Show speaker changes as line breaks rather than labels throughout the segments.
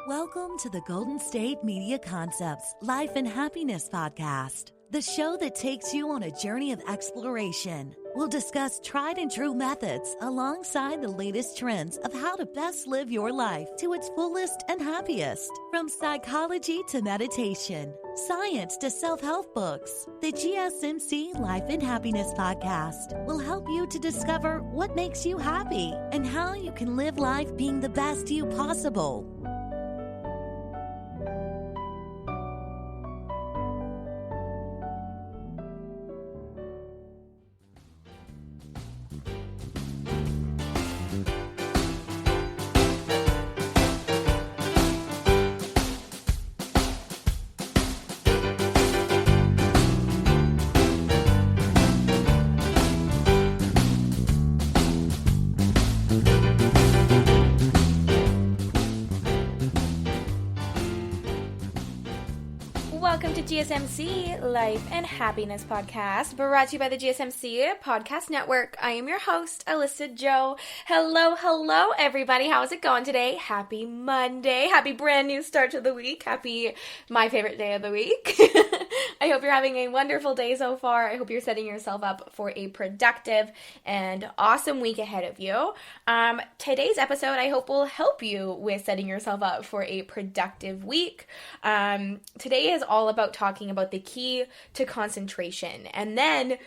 Welcome to the Golden State Media Concepts Life and Happiness Podcast, the show that takes you on a journey of exploration. We'll discuss tried and true methods alongside the latest trends of how to best live your life to its fullest and happiest. From psychology to meditation, science to self-help books, the GSMC Life and Happiness Podcast will help you to discover what makes you happy and how you can live life being the best you possible.
Welcome to GSMC Life and Happiness Podcast, brought to you by the GSMC Podcast Network. I am your host, Alyssa Jo. Hello, everybody. How's it going today? Happy Monday. Happy brand new start to the week. Happy my favorite day of the week. I hope you're having a wonderful day so far. I hope you're setting yourself up for a productive and awesome week ahead of you. Today's episode, I hope, will help you with setting yourself up for a productive week. Today is all about talking about the key to concentration, and then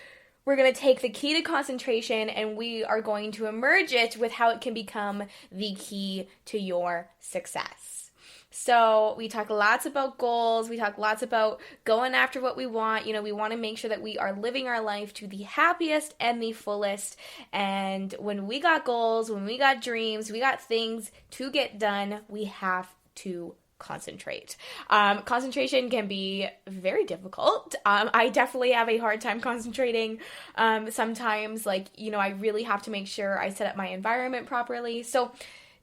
we're going to take the key to concentration and we are going to emerge it with how it can become the key to your success. So we talk lots about goals, we talk lots about going after what we want. We want to make sure that we are living our life to the happiest and the fullest. And when we got goals, when we got dreams, we got things to get done, we have to concentrate. Concentration can be very difficult. I definitely have a hard time concentrating. Sometimes, I really have to make sure I set up my environment properly. So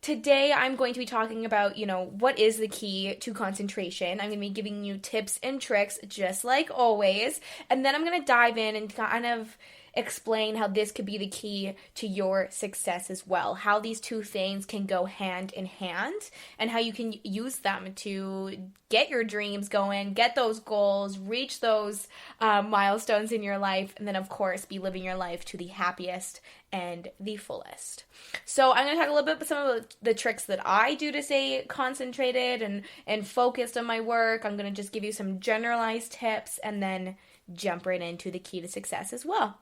today I'm going to be talking about, what is the key to concentration. I'm going to be giving you tips and tricks just like always. And then I'm going to dive in and kind of explain how this could be the key to your success as well, how these two things can go hand in hand, and how you can use them to get your dreams going, get those goals, reach those milestones in your life, and then of course be living your life to the happiest and the fullest. So I'm going to talk a little bit about some of the tricks that I do to stay concentrated and focused on my work. I'm going to just give you some generalized tips and then jump right into the key to success as well.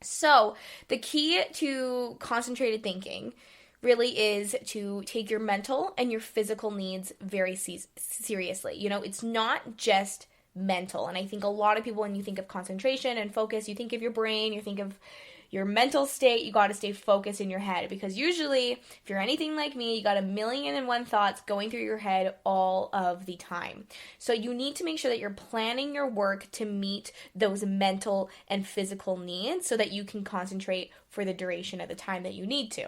So the key to concentrated thinking really is to take your mental and your physical needs very seriously. It's not just mental. And I think a lot of people, when you think of concentration and focus, you think of your brain, you think of your mental state. You got to stay focused in your head, because usually if you're anything like me, you got 1,000,001 thoughts going through your head all of the time. So you need to make sure that you're planning your work to meet those mental and physical needs so that you can concentrate for the duration of the time that you need to.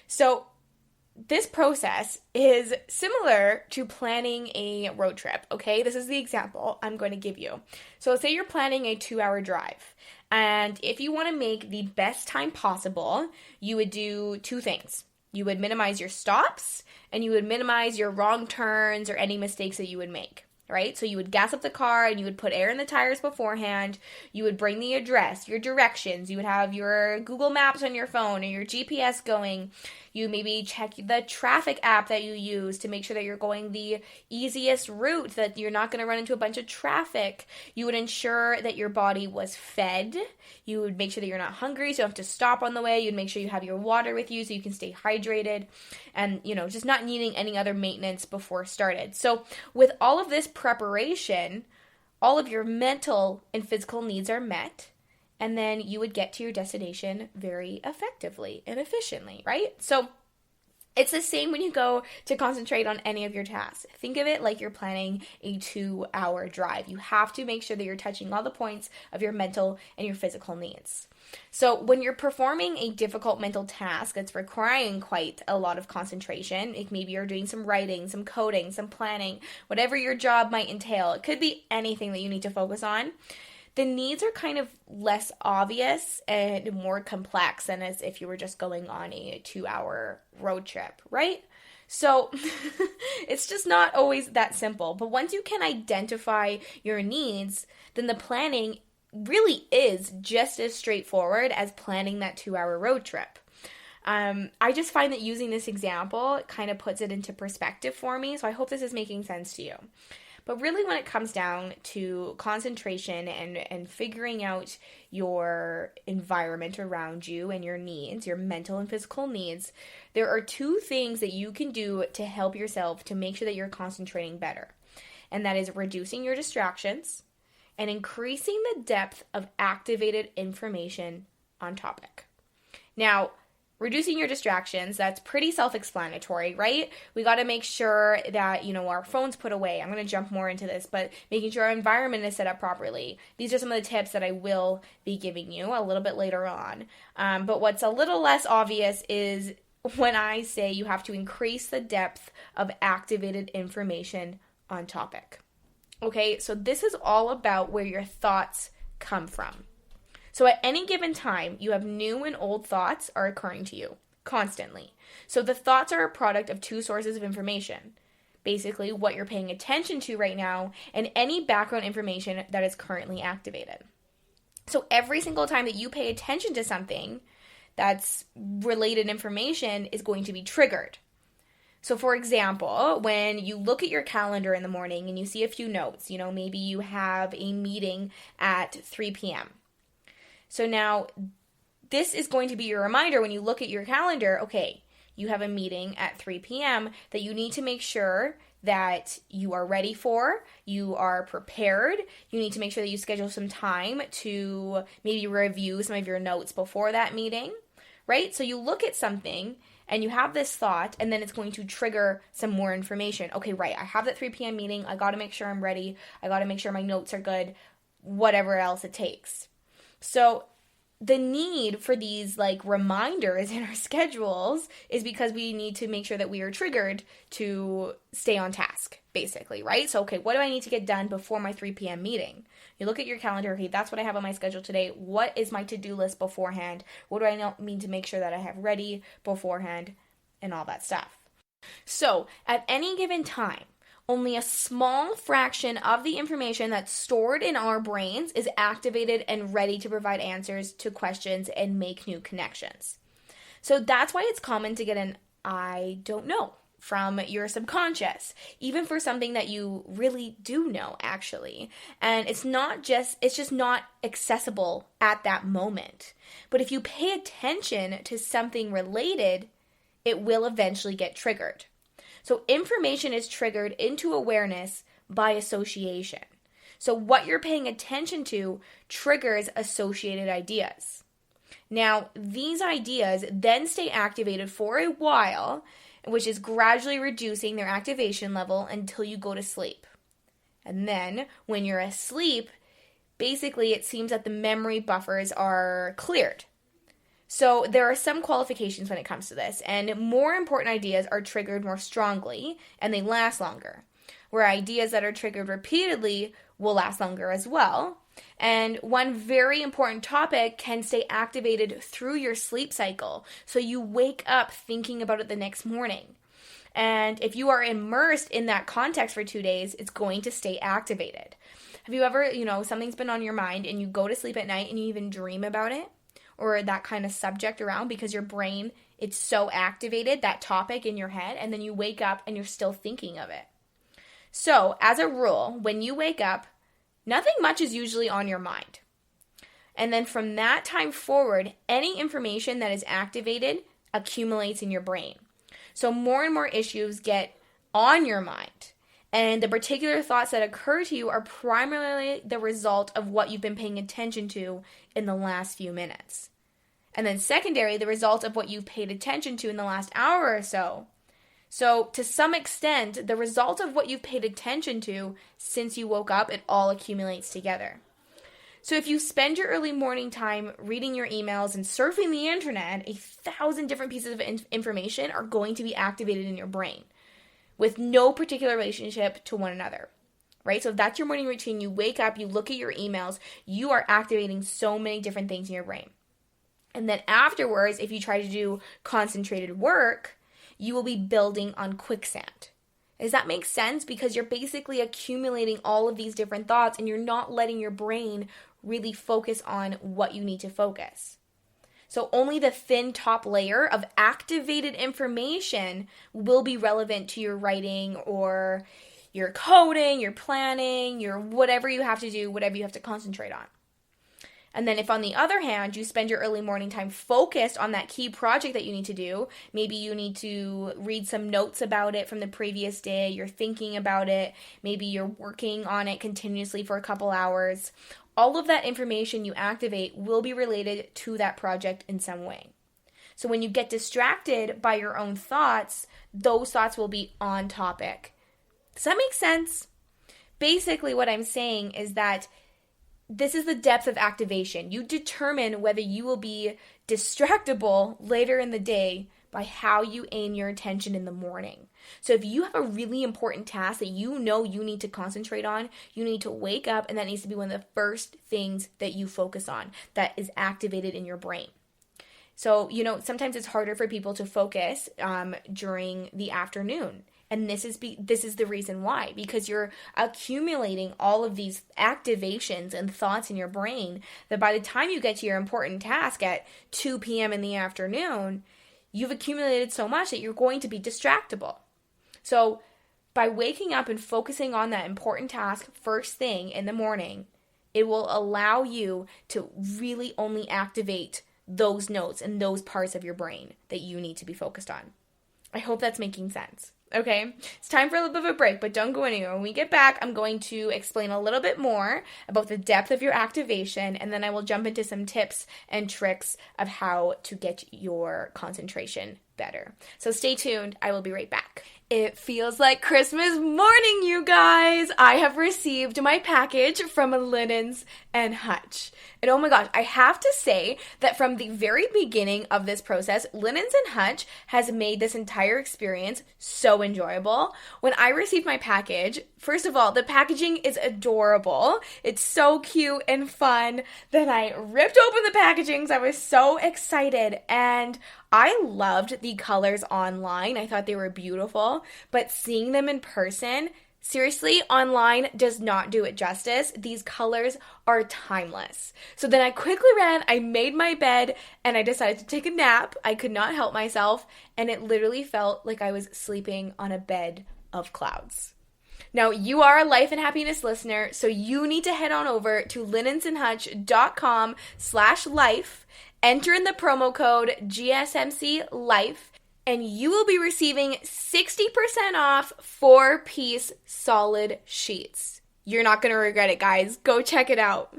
So this process is similar to planning a road trip, okay? This is the example I'm going to give you. So say you're planning a 2-hour drive, and if you want to make the best time possible, you would do two things. You would minimize your stops, and you would minimize your wrong turns or any mistakes that you would make. Right? So you would gas up the car and you would put air in the tires beforehand. You would bring the address, your directions. You would have your Google Maps on your phone or your GPS going. You maybe check the traffic app that you use to make sure that you're going the easiest route, that you're not going to run into a bunch of traffic. You would ensure that your body was fed. You would make sure that you're not hungry, so you don't have to stop on the way. You'd make sure you have your water with you so you can stay hydrated and, just not needing any other maintenance before started. So with all of this preparation, all of your mental and physical needs are met, and then you would get to your destination very effectively and efficiently, right? So it's the same when you go to concentrate on any of your tasks. Think of it like you're planning a 2-hour drive. You have to make sure that you're touching all the points of your mental and your physical needs. So when you're performing a difficult mental task that's requiring quite a lot of concentration, maybe you're doing some writing, some coding, some planning, whatever your job might entail, it could be anything that you need to focus on. The needs are kind of less obvious and more complex than as if you were just going on a 2-hour road trip, right? So it's just not always that simple. But once you can identify your needs, then the planning really is just as straightforward as planning that 2-hour road trip. I just find that using this example kind of puts it into perspective for me. So I hope this is making sense to you. But really, when it comes down to concentration and figuring out your environment around you and your needs, your mental and physical needs, there are 2 things that you can do to help yourself to make sure that you're concentrating better. And that is reducing your distractions and increasing the depth of activated information on topic. Now, reducing your distractions, that's pretty self-explanatory, right? We got to make sure that, our phone's put away. I'm going to jump more into this, but making sure our environment is set up properly. These are some of the tips that I will be giving you a little bit later on. But what's a little less obvious is when I say you have to increase the depth of activated information on topic. Okay, so this is all about where your thoughts come from. So at any given time, you have new and old thoughts are occurring to you constantly. So the thoughts are a product of 2 sources of information. Basically, what you're paying attention to right now and any background information that is currently activated. So every single time that you pay attention to something that's related information is going to be triggered. So for example, when you look at your calendar in the morning and you see a few notes, maybe you have a meeting at 3 p.m. So now, this is going to be your reminder when you look at your calendar, okay, you have a meeting at 3 p.m. that you need to make sure that you are ready for, you are prepared, you need to make sure that you schedule some time to maybe review some of your notes before that meeting, right? So you look at something and you have this thought, and then it's going to trigger some more information. Okay, right, I have that 3 p.m. meeting, I got to make sure I'm ready, I got to make sure my notes are good, whatever else it takes. So the need for these reminders in our schedules is because we need to make sure that we are triggered to stay on task, basically, right? So, okay, what do I need to get done before my 3 p.m. meeting? You look at your calendar, okay, that's what I have on my schedule today. What is my to-do list beforehand? What do I need to make sure that I have ready beforehand and all that stuff? So, at any given time, only a small fraction of the information that's stored in our brains is activated and ready to provide answers to questions and make new connections. So that's why it's common to get an I don't know from your subconscious, even for something that you really do know, actually. And it's just not accessible at that moment. But if you pay attention to something related, it will eventually get triggered. So information is triggered into awareness by association. So what you're paying attention to triggers associated ideas. Now, these ideas then stay activated for a while, which is gradually reducing their activation level until you go to sleep. And then, when you're asleep, basically it seems that the memory buffers are cleared. So there are some qualifications when it comes to this, and more important ideas are triggered more strongly, and they last longer, where ideas that are triggered repeatedly will last longer as well. And one very important topic can stay activated through your sleep cycle, so you wake up thinking about it the next morning. And if you are immersed in that context for 2 days, it's going to stay activated. Have you ever, something's been on your mind and you go to sleep at night and you even dream about it? Or that kind of subject around because your brain, it's so activated, that topic in your head, and then you wake up and you're still thinking of it. So, as a rule, when you wake up, nothing much is usually on your mind. And then from that time forward, any information that is activated accumulates in your brain. So more and more issues get on your mind. And the particular thoughts that occur to you are primarily the result of what you've been paying attention to in the last few minutes. And then secondary, the result of what you've paid attention to in the last hour or so. So to some extent, the result of what you've paid attention to since you woke up, it all accumulates together. So if you spend your early morning time reading your emails and surfing the internet, 1,000 different pieces of information are going to be activated in your brain with no particular relationship to one another, right? So if that's your morning routine, you wake up, you look at your emails, you are activating so many different things in your brain. And then afterwards, if you try to do concentrated work, you will be building on quicksand. Does that make sense? Because you're basically accumulating all of these different thoughts and you're not letting your brain really focus on what you need to focus. So only the thin top layer of activated information will be relevant to your writing or your coding, your planning, your whatever you have to do, whatever you have to concentrate on. And then if on the other hand, you spend your early morning time focused on that key project that you need to do, maybe you need to read some notes about it from the previous day, you're thinking about it, maybe you're working on it continuously for a couple hours, all of that information you activate will be related to that project in some way. So when you get distracted by your own thoughts, those thoughts will be on topic. Does that make sense? Basically, what I'm saying is that this is the depth of activation. You determine whether you will be distractible later in the day by how you aim your attention in the morning. So if you have a really important task that you know you need to concentrate on, you need to wake up and that needs to be one of the first things that you focus on that is activated in your brain. So, sometimes it's harder for people to focus during the afternoon. And this is the reason why, because you're accumulating all of these activations and thoughts in your brain that by the time you get to your important task at 2 p.m. in the afternoon, you've accumulated so much that you're going to be distractible. So by waking up and focusing on that important task first thing in the morning, it will allow you to really only activate those notes and those parts of your brain that you need to be focused on. I hope that's making sense. Okay, it's time for a little bit of a break, but don't go anywhere. When we get back, I'm going to explain a little bit more about the depth of your activation, and then I will jump into some tips and tricks of how to get your concentration better. So stay tuned. I will be right back. It feels like Christmas morning, you guys. I have received my package from Linens and Hutch. And oh my gosh, I have to say that from the very beginning of this process, Linens and Hutch has made this entire experience so enjoyable. When I received my package, first of all, the packaging is adorable. It's so cute and fun. Then I ripped open the packagings. I was so excited, and I loved the colors online. I thought they were beautiful, but seeing them in person, seriously, online does not do it justice. These colors are timeless. So then I quickly ran, I made my bed, and I decided to take a nap. I could not help myself, and it literally felt like I was sleeping on a bed of clouds. Now, you are a Life and Happiness listener, so you need to head on over to linensandhutch.com/life, enter in the promo code GSMC LIFE, and you will be receiving 60% off 4-piece solid sheets. You're not going to regret it, guys. Go check it out.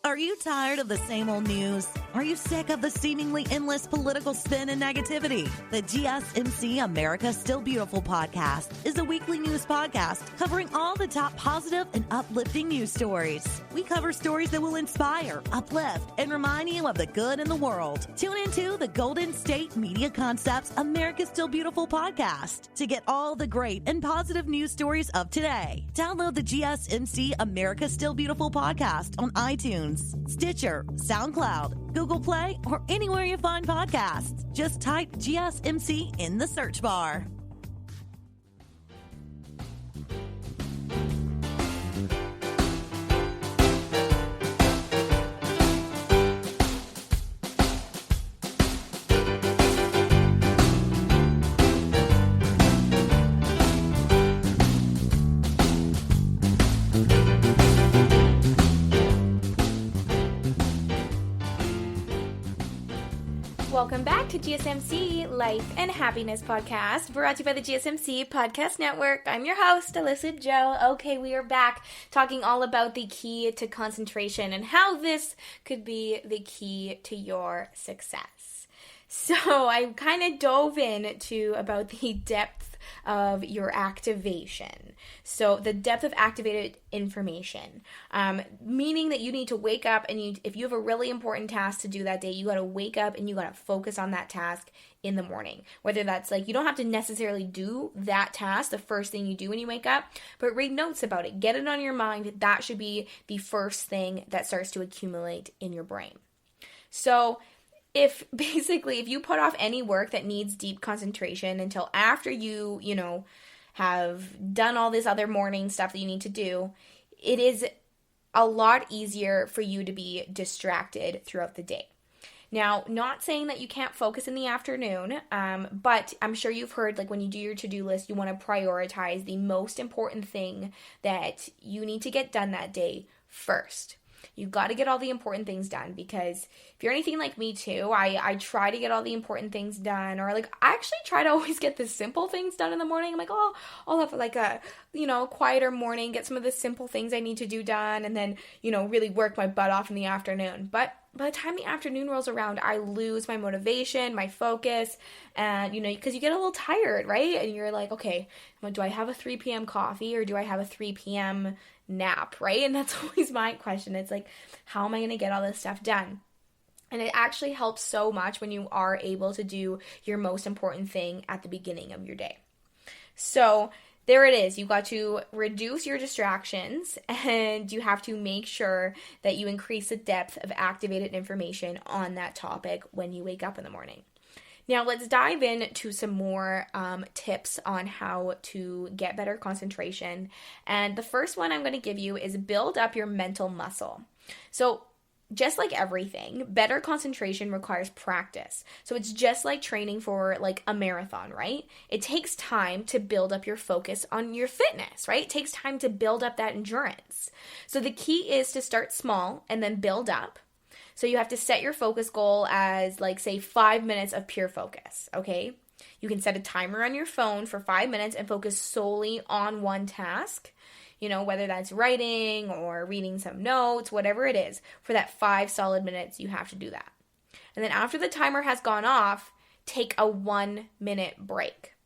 Are you tired of the same old news? Are you sick of the seemingly endless political spin and negativity? The GSMC America Still Beautiful podcast is a weekly news podcast covering all the top positive and uplifting news stories. We cover stories that will inspire, uplift, and remind you of the good in the world. Tune into the Golden State Media Concepts America Still Beautiful podcast to get all the great and positive news stories of today. Download the GSMC America Still Beautiful podcast on iTunes, Stitcher, SoundCloud, Google Play, or anywhere you find podcasts. Just type GSMC in the search bar.
Welcome back to GSMC Life and Happiness Podcast, brought to you by the GSMC Podcast Network. I'm your host, Alyssa Jo. Okay, we are back talking all about the key to concentration and how this could be the key to your success. So I kind of dove into about the depth of your activation. So the depth of activated information, meaning that you need to wake up and if you have a really important task to do that day, you got to wake up and you got to focus on that task in the morning. Whether that's like, you don't have to necessarily do that task the first thing you do when you wake up, but read notes about it. Get it on your mind. That should be the first thing that starts to accumulate in your brain. So if you put off any work that needs deep concentration until after you have done all this other morning stuff that you need to do, it is a lot easier for you to be distracted throughout the day. Now, not saying that you can't focus in the afternoon, but I'm sure you've heard, like, when you do your to-do list, you want to prioritize the most important thing that you need to get done that day first. You've got to get all the important things done, because if you're anything like me too, I try to get all the important things done, or like I actually try to always get the simple things done in the morning. I'm like, oh, I'll have like a, quieter morning, get some of the simple things I need to do done, and then, really work my butt off in the afternoon. But by the time the afternoon rolls around, I lose my motivation, my focus, and, because you get a little tired, right? And you're like, okay, do I have a 3 p.m. coffee or do I have a 3 p.m. nap, right? And that's always my question. It's like, how am I going to get all this stuff done? And it actually helps so much when you are able to do your most important thing at the beginning of your day. So there it is. You've got to reduce your distractions, and you have to make sure that you increase the depth of activated information on that topic when you wake up in the morning. Now, let's dive into some more tips on how to get better concentration. And the first one I'm going to give you is build up your mental muscle. So just like everything, better concentration requires practice. So it's just like training for like a marathon, right? It takes time to build up your focus on your fitness, right? It takes time to build up that endurance. So the key is to start small and then build up. So you have to set your focus goal as, like, say 5 minutes of pure focus, okay? You can set a timer on your phone for 5 minutes and focus solely on one task, whether that's writing or reading some notes, whatever it is. For that 5 solid minutes, you have to do that. And then after the timer has gone off, take a 1-minute break.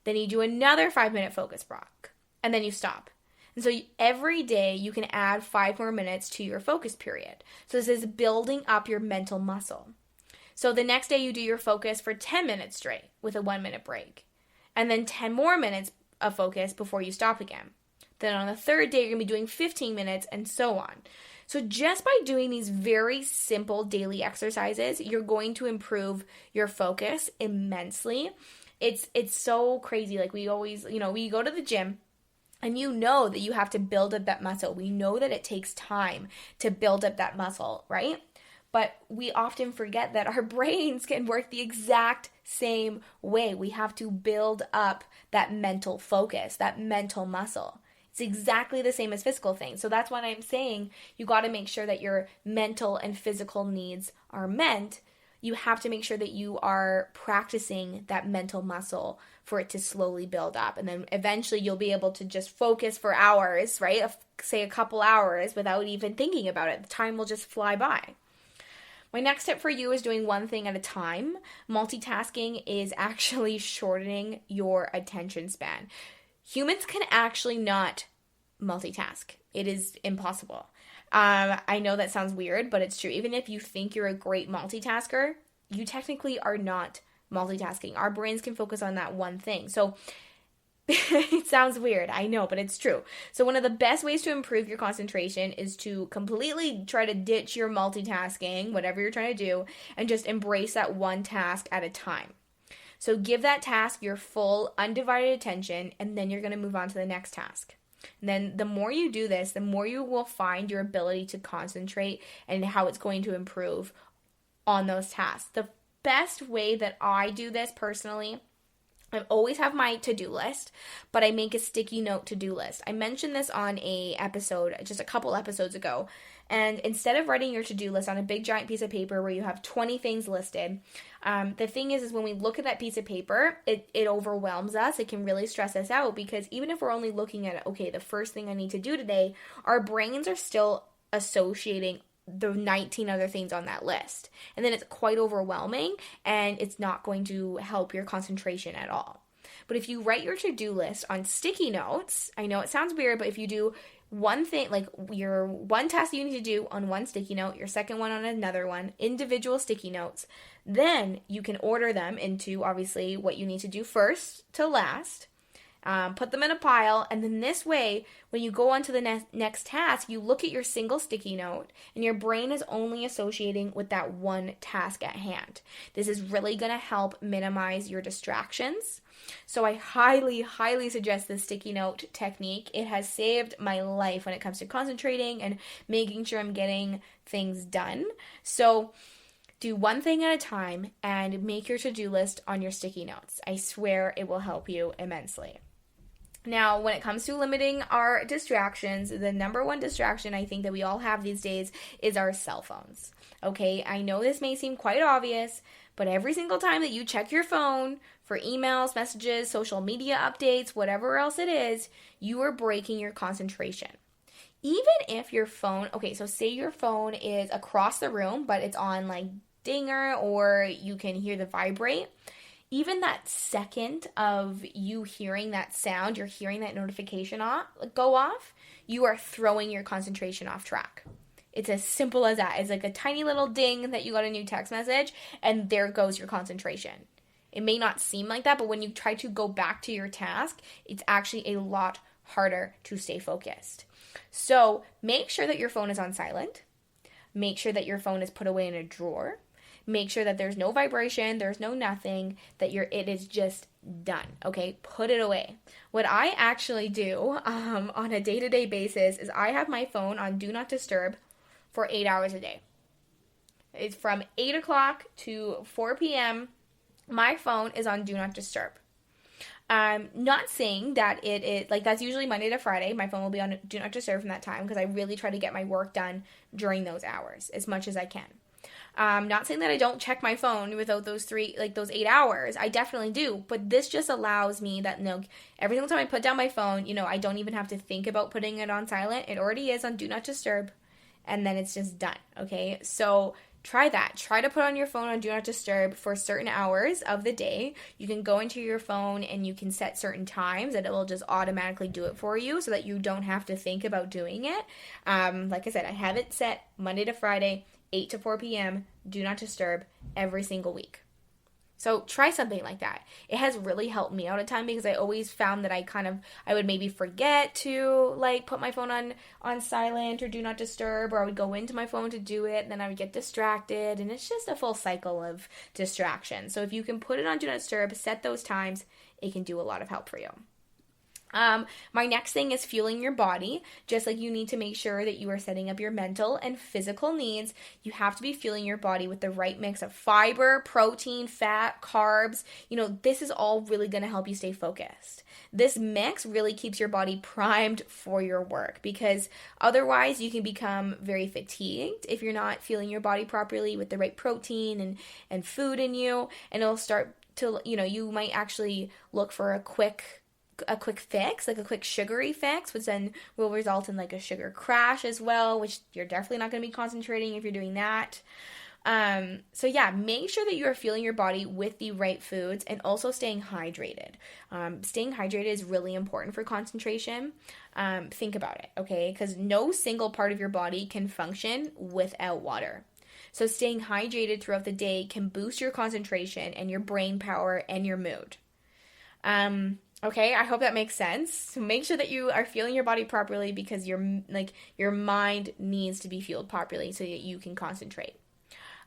Then you do another 5-minute focus block, and then you stop. And so every day you can add 5 more minutes to your focus period. So this is building up your mental muscle. So the next day you do your focus for 10 minutes straight with a 1-minute break. And then 10 more minutes of focus before you stop again. Then on the third day you're going to be doing 15 minutes and so on. So just by doing these very simple daily exercises, you're going to improve your focus immensely. It's so crazy. Like we always, we go to the gym, and that you have to build up that muscle. We know that it takes time to build up that muscle, right? But we often forget that our brains can work the exact same way. We have to build up that mental focus, that mental muscle. It's exactly the same as physical things. So that's why I'm saying you got to make sure that your mental and physical needs are met. You have to make sure that you are practicing that mental muscle for it to slowly build up. And then eventually you'll be able to just focus for hours, right? Say a couple hours without even thinking about it. The time will just fly by. My next tip for you is doing one thing at a time. Multitasking is actually shortening your attention span. Humans can actually not multitask. It is impossible. I know that sounds weird, but it's true. Even if you think you're a great multitasker, you technically are not multitasking. Our brains can focus on that one thing. So it sounds weird, I know, but it's true. So one of the best ways to improve your concentration is to completely try to ditch your multitasking, whatever you're trying to do, and just embrace that one task at a time. So give that task your full, undivided attention, and then you're going to move on to the next task. And then the more you do this, the more you will find your ability to concentrate and how it's going to improve on those tasks. The best way that I do this personally, I always have my to-do list, but I make a sticky note to-do list. I mentioned this on a episode, just a couple episodes ago. And instead of writing your to-do list on a big giant piece of paper where you have 20 things listed, the thing is when we look at that piece of paper, it overwhelms us. It can really stress us out because even if we're only looking at, okay, the first thing I need to do today, our brains are still associating the 19 other things on that list. And then it's quite overwhelming and it's not going to help your concentration at all. But if you write your to-do list on sticky notes, I know it sounds weird, but if you do one thing, like your one task you need to do on one sticky note, your second one on another one, individual sticky notes, then you can order them into obviously what you need to do first to last. put them in a pile, and then this way, when you go on to the next task, you look at your single sticky note, and your brain is only associating with that one task at hand. This is really going to help minimize your distractions. So I highly, highly suggest this sticky note technique. It has saved my life when it comes to concentrating and making sure I'm getting things done. So do one thing at a time and make your to-do list on your sticky notes. I swear it will help you immensely. Now, when it comes to limiting our distractions, the number one distraction I think that we all have these days is our cell phones. Okay, I know this may seem quite obvious, but every single time that you check your phone for emails, messages, social media updates, whatever else it is, you are breaking your concentration. Even if your phone, okay, so say your phone is across the room, but it's on like dinger or you can hear the vibrate. Even that second of you hearing that sound, you're hearing that notification go off, you are throwing your concentration off track. It's as simple as that. It's like a tiny little ding that you got a new text message, and there goes your concentration. It may not seem like that, but when you try to go back to your task, it's actually a lot harder to stay focused. So make sure that your phone is on silent. Make sure that your phone is put away in a drawer. Make sure that there's no vibration, there's no nothing, that it is just done, okay? Put it away. What I actually do on a day-to-day basis is I have my phone on Do Not Disturb for 8 hours a day. It's from 8 o'clock to 4 p.m. My phone is on Do Not Disturb. I'm not saying that it is, like that's usually Monday to Friday. My phone will be on Do Not Disturb from that time because I really try to get my work done during those hours as much as I can. Not saying that I don't check my phone without those 8 hours. I definitely do. But this just allows me that, every single time I put down my phone, I don't even have to think about putting it on silent. It already is on Do Not Disturb. And then it's just done. Okay. So try that. Try to put on your phone on Do Not Disturb for certain hours of the day. You can go into your phone and you can set certain times and it will just automatically do it for you so that you don't have to think about doing it. Like I said, I have it set Monday to Friday, 8 to 4 p.m., Do Not Disturb every single week. So try something like that. It has really helped me out at times because I always found that I would maybe forget to put my phone on silent or Do Not Disturb, or I would go into my phone to do it and then I would get distracted, and it's just a full cycle of distraction. So if you can put it on Do Not Disturb, set those times, it can do a lot of help for you. My next thing is fueling your body. Just like you need to make sure that you are setting up your mental and physical needs, you have to be fueling your body with the right mix of fiber, protein, fat, carbs. This is all really going to help you stay focused. This mix really keeps your body primed for your work, because otherwise you can become very fatigued if you're not fueling your body properly with the right protein and food in you, and it'll start to, you might actually look for a quick fix, like a quick sugary fix, which then will result in a sugar crash as well, which you're definitely not going to be concentrating if you're doing that. So yeah, make sure that you are fueling your body with the right foods and also staying hydrated. Staying hydrated is really important for concentration. Think about it, okay? Because no single part of your body can function without water. So staying hydrated throughout the day can boost your concentration and your brain power and your mood. Okay, I hope that makes sense. So make sure that you are fueling your body properly, because your mind needs to be fueled properly so that you can concentrate.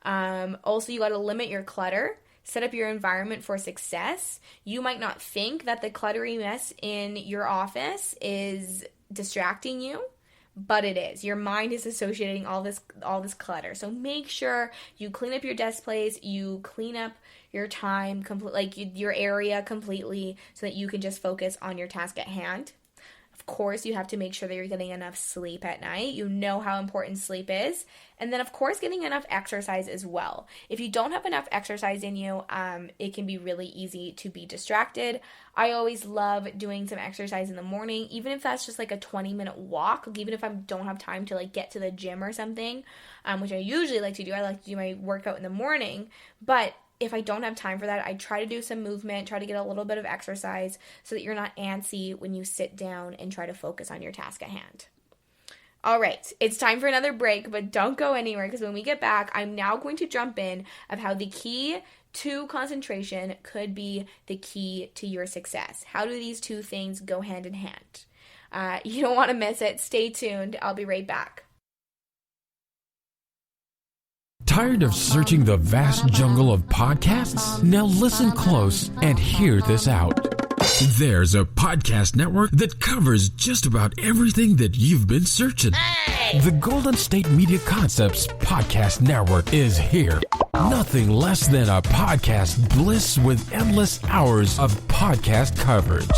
Also, you got to limit your clutter. Set up your environment for success. You might not think that the cluttery mess in your office is distracting you, but it is. Your mind is associating all this clutter. So make sure you clean up your desk place, you clean up your time, your area completely, so that you can just focus on your task at hand. Of course, you have to make sure that you're getting enough sleep at night. You know how important sleep is. And then, of course, getting enough exercise as well. If you don't have enough exercise in you, it can be really easy to be distracted. I always love doing some exercise in the morning, even if that's just a 20-minute walk, even if I don't have time to get to the gym or something, which I usually like to do. I like to do my workout in the morning, but if I don't have time for that, I try to do some movement, try to get a little bit of exercise so that you're not antsy when you sit down and try to focus on your task at hand. All right, it's time for another break, but don't go anywhere, because when we get back, I'm now going to jump in of how the key concentration could be the key to your success. How do these two things go hand in hand? You don't want to miss it. Stay tuned. I'll be right back.
Tired of searching the vast jungle of podcasts? Now listen close and hear this out. There's a podcast network that covers just about everything that you've been searching. Hey! The Golden State Media Concepts Podcast Network is here. Nothing less than a podcast bliss with endless hours of podcast coverage.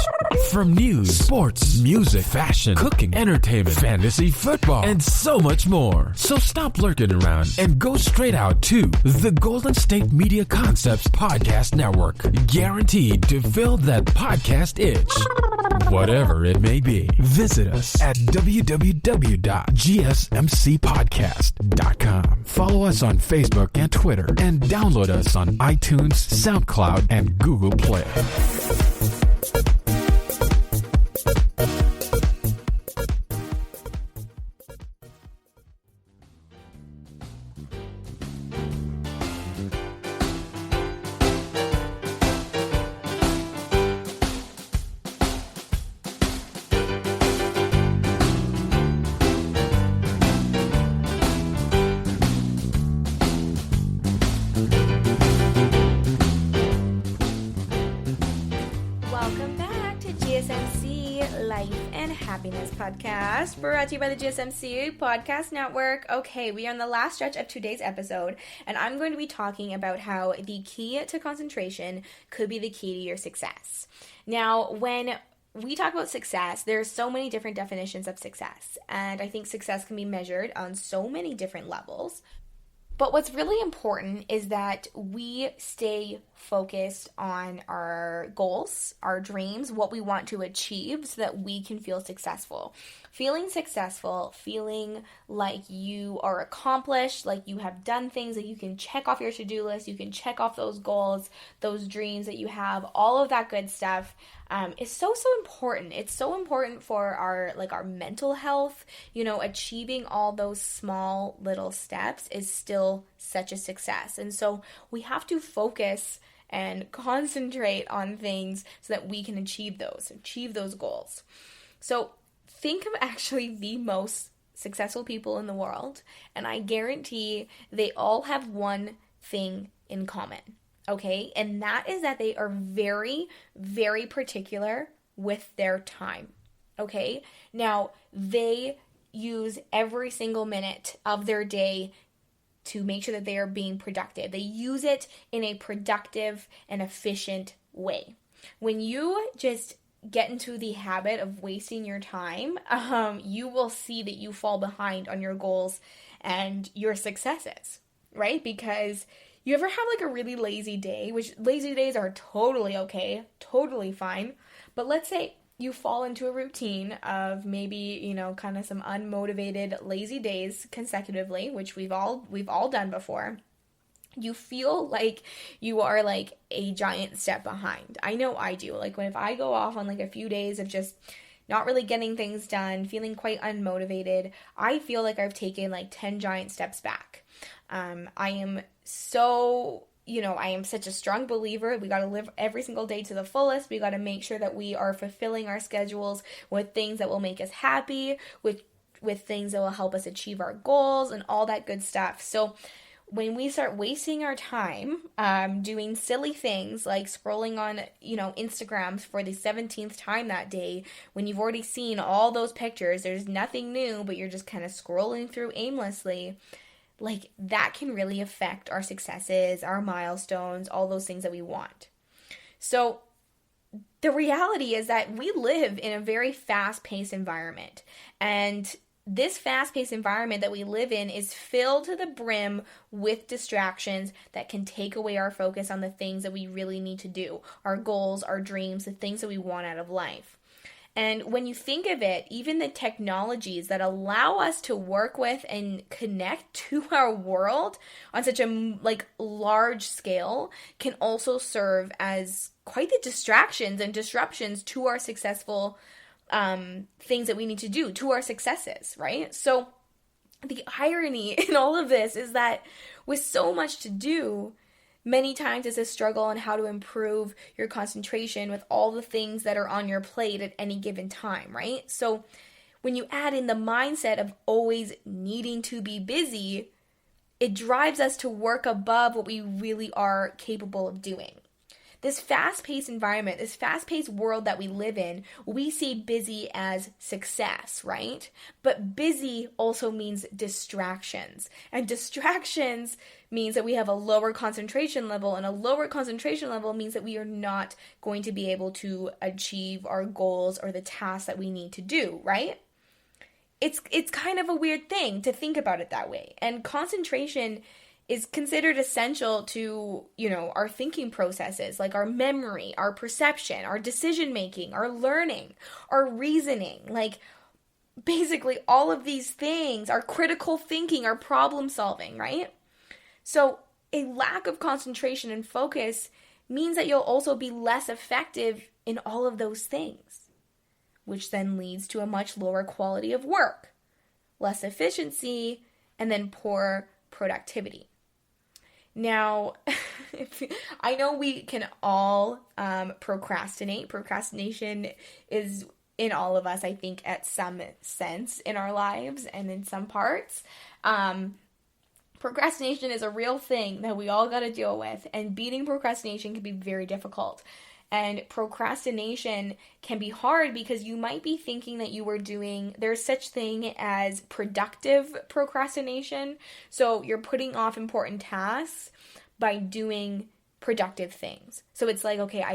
From news, sports, music, fashion, cooking, entertainment, fantasy, football, and so much more. So stop lurking around and go straight out to the Golden State Media Concepts Podcast Network. Guaranteed to fill that podcast itch. Whatever it may be. Visit us at www.gsmcpodcast.com. Follow us on Facebook and Twitter, and download us on iTunes, SoundCloud, and Google Play.
GSMC Life and Happiness Podcast, brought to you by the GSMC Podcast Network. Okay, we are on the last stretch of today's episode, and I'm going to be talking about how the key to concentration could be the key to your success. Now, when we talk about success, there's so many different definitions of success, and I think success can be measured on so many different levels. But what's really important is that we stay focused on our goals, our dreams, what we want to achieve so that we can feel successful. Feeling successful, feeling like you are accomplished, like you have done things that you can check off your to-do list, you can check off those goals, those dreams that you have, all of that good stuff is so important. It's so important for our mental health. You know, achieving all those small little steps is still such a success. And so we have to focus and concentrate on things so that we can achieve those goals. So think of actually the most successful people in the world, and I guarantee they all have one thing in common. Okay, and that is that they are very, very particular with their time. Okay, now they use every single minute of their day to make sure that they are being productive. They use it in a productive and efficient way. When you just get into the habit of wasting your time, you will see that you fall behind on your goals and your successes, right? Because you ever have like a really lazy day, which lazy days are totally okay, totally fine. But let's say you fall into a routine of maybe, kind of some unmotivated lazy days consecutively, which we've all done before. You feel like you are like a giant step behind. I know I do. Like if I go off on like a few days of just not really getting things done, feeling quite unmotivated, I feel like I've taken like 10 giant steps back. I am such a strong believer. We got to live every single day to the fullest. We got to make sure that we are fulfilling our schedules with things that will make us happy, with things that will help us achieve our goals and all that good stuff. So when we start wasting our time doing silly things like scrolling on, Instagrams for the 17th time that day, when you've already seen all those pictures, there's nothing new, but you're just kind of scrolling through aimlessly, like that can really affect our successes, our milestones, all those things that we want. So the reality is that we live in a very fast-paced environment, and this fast-paced environment that we live in is filled to the brim with distractions that can take away our focus on the things that we really need to do, our goals, our dreams, the things that we want out of life. And when you think of it, even the technologies that allow us to work with and connect to our world on such a large scale can also serve as quite the distractions and disruptions to our successful things that we need to do, to our successes, right? So the irony in all of this is that with so much to do, Many times it's a struggle on how to improve your concentration with all the things that are on your plate at any given time, right? So when you add in the mindset of always needing to be busy, it drives us to work above what we really are capable of doing. This fast-paced environment, this fast-paced world that we live in, we see busy as success, right? But busy also means distractions. And distractions means that we have a lower concentration level, and a lower concentration level means that we are not going to be able to achieve our goals or the tasks that we need to do, right? It's kind of a weird thing to think about it that way. And concentration is considered essential to, our thinking processes, like our memory, our perception, our decision making, our learning, our reasoning, like basically all of these things, our critical thinking, our problem solving, right? So a lack of concentration and focus means that you'll also be less effective in all of those things, which then leads to a much lower quality of work, less efficiency, and then poor productivity. Now, I know we can all procrastinate. Procrastination is in all of us, I think, at some sense in our lives and in some parts. Procrastination is a real thing that we all got to deal with, and beating procrastination can be very difficult. And procrastination can be hard because you might be thinking that there's such thing as productive procrastination. So you're putting off important tasks by doing productive things. So it's like, okay,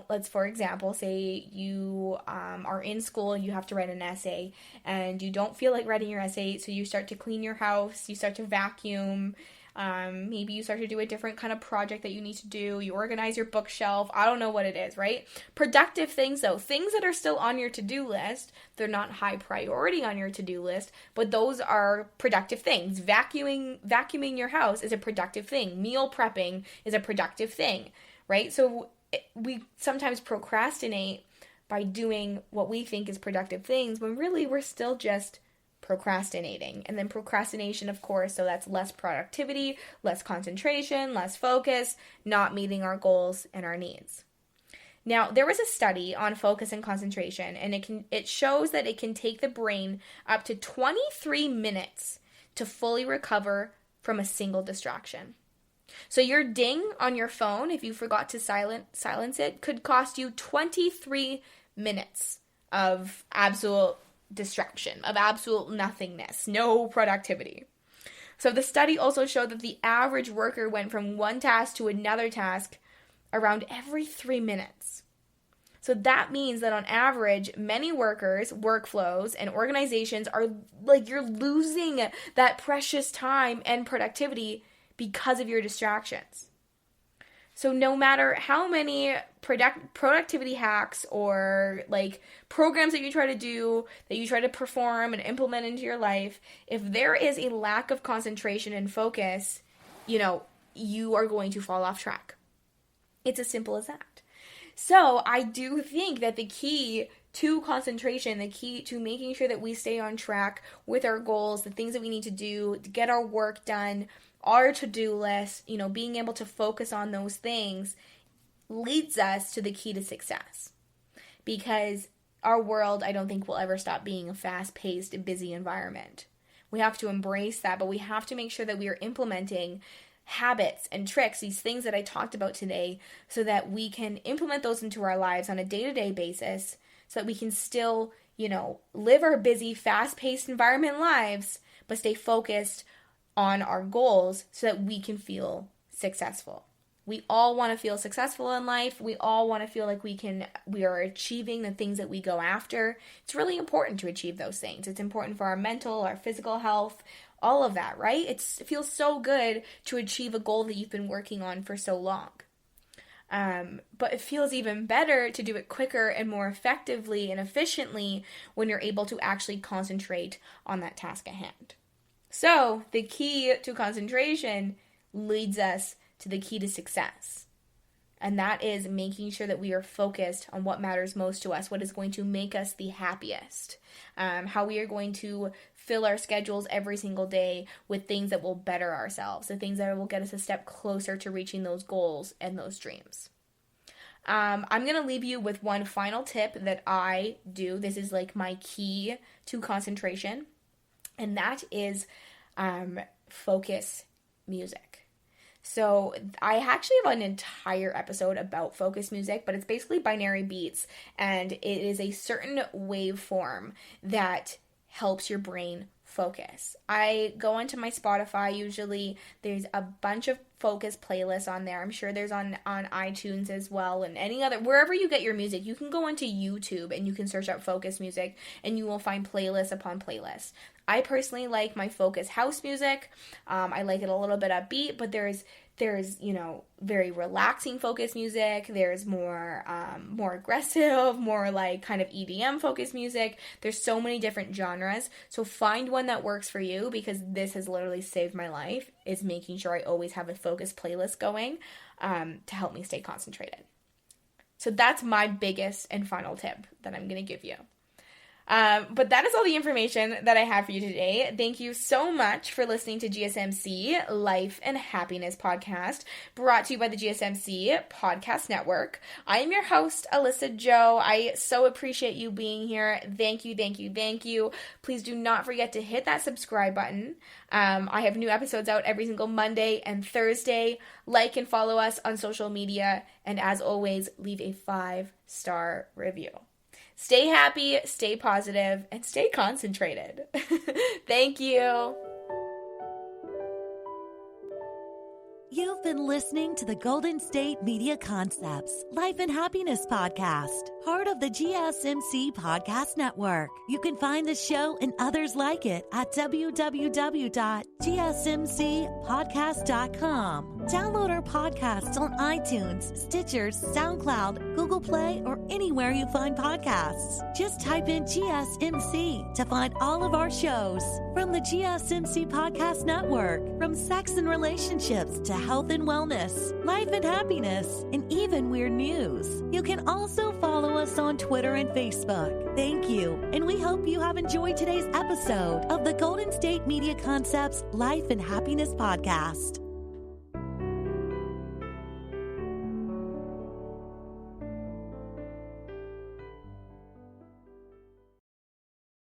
let's for example, say you are in school, you have to write an essay, and you don't feel like writing your essay, so you start to clean your house, you start to vacuum, maybe you start to do a different kind of project that you need to do. You organize your bookshelf. I don't know what it is, right? Productive things, though. Things that are still on your to-do list. They're not high priority on your to-do list, but those are productive things. Vacuuming your house is a productive thing. Meal prepping is a productive thing, right? So we sometimes procrastinate by doing what we think is productive things when really we're still just procrastinating. And then procrastination, of course, so that's less productivity, less concentration, less focus, not meeting our goals and our needs. Now, there was a study on focus and concentration, and it shows that it can take the brain up to 23 minutes to fully recover from a single distraction. So your ding on your phone, if you forgot to silence it, could cost you 23 minutes of absolute distraction, of absolute nothingness, no productivity. So the study also showed that the average worker went from one task to another task around every 3 minutes. So that means that on average, many workers, workflows, and organizations are like, you're losing that precious time and productivity because of your distractions. So no matter how many productivity hacks or like programs that you try to do, that you try to perform and implement into your life, if there is a lack of concentration and focus, you are going to fall off track. It's as simple as that. So I do think that the key to concentration, the key to making sure that we stay on track with our goals, the things that we need to do to get our work done, our to-do list, being able to focus on those things leads us to the key to success. Because our world, I don't think, will ever stop being a fast-paced, busy environment. We have to embrace that, but we have to make sure that we are implementing habits and tricks, these things that I talked about today, so that we can implement those into our lives on a day-to-day basis, so that we can still, live our busy, fast-paced environment lives, but stay focused on our goals so that we can feel successful. We all want to feel successful in life. We all want to feel like we are achieving the things that we go after. It's really important to achieve those things. It's important for our mental, our physical health, all of that, right? It feels so good to achieve a goal that you've been working on for so long. But it feels even better to do it quicker and more effectively and efficiently when you're able to actually concentrate on that task at hand. So the key to concentration leads us to the key to success. And that is making sure that we are focused on what matters most to us, what is going to make us the happiest, how we are going to fill our schedules every single day with things that will better ourselves, the things that will get us a step closer to reaching those goals and those dreams. I'm going to leave you with one final tip that I do. This is like my key to concentration, and that is focus music. So I actually have an entire episode about focus music, but it's basically binary beats, and it is a certain waveform that helps your brain focus. I go into my Spotify, usually there's a bunch of focus playlists on there. I'm sure there's on iTunes as well, and any other, wherever you get your music. You can go into YouTube and you can search up focus music and you will find playlist upon playlist. I personally like my focus house music. I like it a little bit upbeat, but there's very relaxing focus music. There's more aggressive, more like kind of EDM focus music. There's so many different genres. So find one that works for you, because this has literally saved my life, is making sure I always have a focus playlist going to help me stay concentrated. So that's my biggest and final tip that I'm going to give you. But that is all the information that I have for you today. Thank you so much for listening to GSMC Life and Happiness Podcast, brought to you by the GSMC Podcast Network. I am your host, Alyssa Jo. I so appreciate you being here. Thank you, thank you, thank you. Please do not forget to hit that subscribe button. I have new episodes out every single Monday and Thursday. Like and follow us on social media. And as always, leave a 5-star review. Stay happy, stay positive, and stay concentrated. Thank you.
You've been listening to the Golden State Media Concepts Life and Happiness Podcast, part of the GSMC Podcast Network. You can find the show and others like it at www.gsmcpodcast.com. Download our podcasts on iTunes, Stitcher, SoundCloud, Google Play, or anywhere you find podcasts. Just type in GSMC to find all of our shows. From the GSMC Podcast Network, from sex and relationships to health and wellness, life and happiness, and even weird news. You can also follow us on Twitter and Facebook. Thank you, and we hope you have enjoyed today's episode of the Golden State Media Concepts Life and Happiness Podcast.